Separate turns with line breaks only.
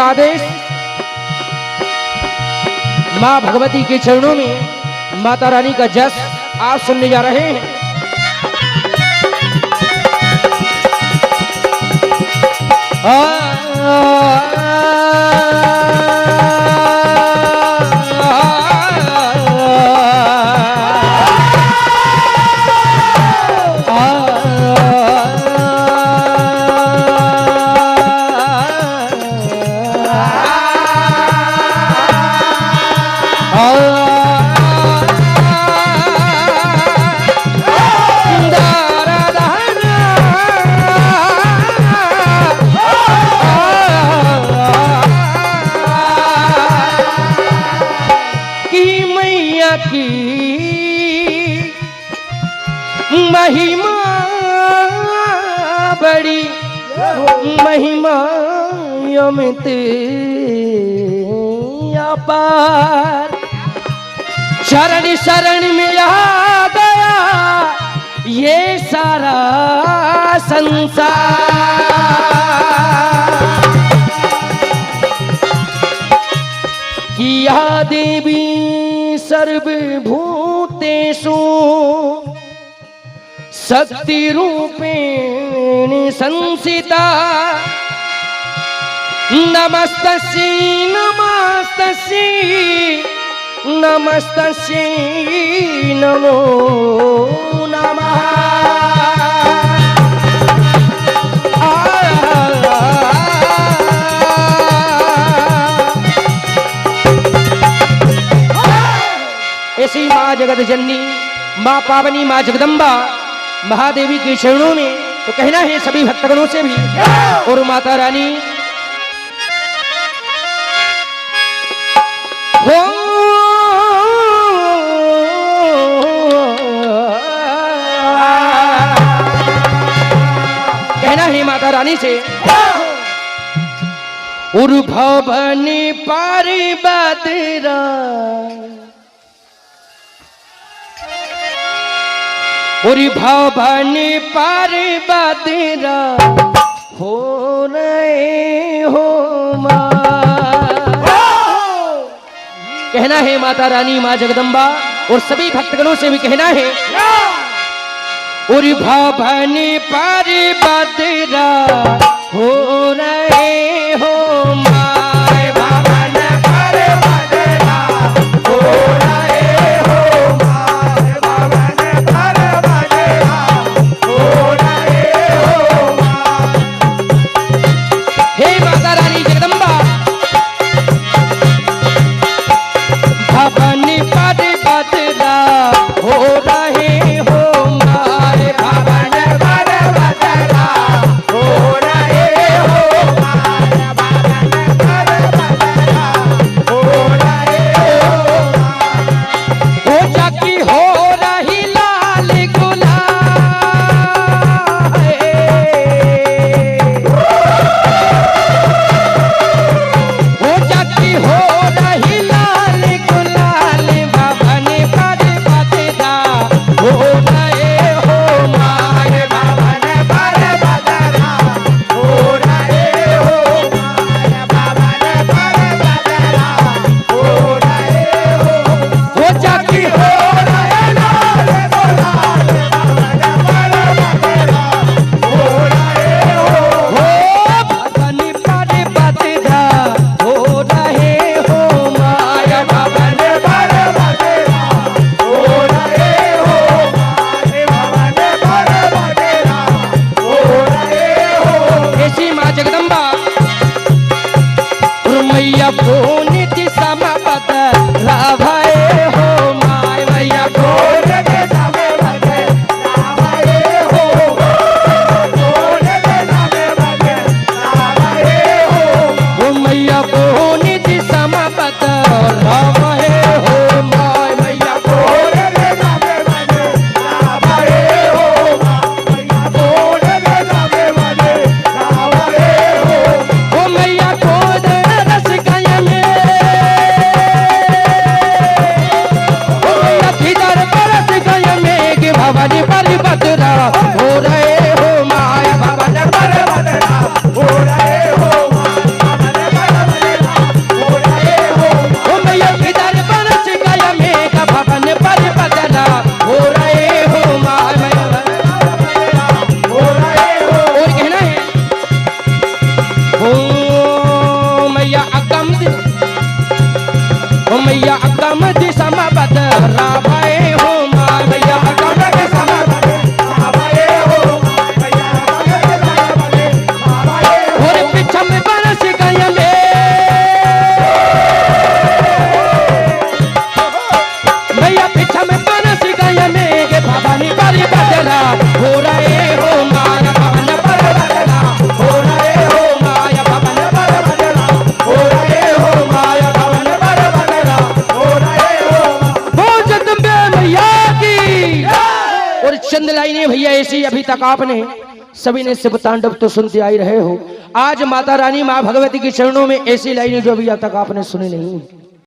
का आदेश मां भगवती के चरणों में माता रानी का जस आप सुनने जा रहे हैं। महिमा बड़ी महिमा अमित अपार, शरण शरण में आ गया ये सारा संसार। किया देवी सर्वभूतेषु शक्ति रूपेण संसिता, नमस्तस्यै नमस्तस्यै नमस्तस्यै नमो नमः। ऐसी माँ जगत जननी माँ पावनी माँ जगदम्बा महादेवी के चरणों में तो कहना है सभी भक्तगणों से भी और माता रानी हो कहना है माता रानी से उर्भवन पार्वतीरा भवन पार्वतीरा हो रहे हो माँ। कहना है माता रानी माँ जगदम्बा और सभी भक्तगणों से भी कहना है और भवन पार्वतीरा हो रहे हो माँ। मैया अगम दिशा में बदरावे हो माँ मैया अगम दिशा में बदरावे हो मैया और पीछे में बरस गया मैया पीछे में बरस गया मेघ भवानी पर बदला हो रहे हो माया भवन पर बदला हो रहे हो माया भवन पर बदला हो रहे हो माया भवन पर बदला हो रहे हो जगदम्बे मैया की। और चंद लाइनें भैया ऐसी अभी तक आपने सभी ने शिव तांडव तो सुनते आई रहे हो। आज माता रानी माँ भगवती के चरणों में ऐसी लाइनें जो अभी तक आपने सुनी नहीं।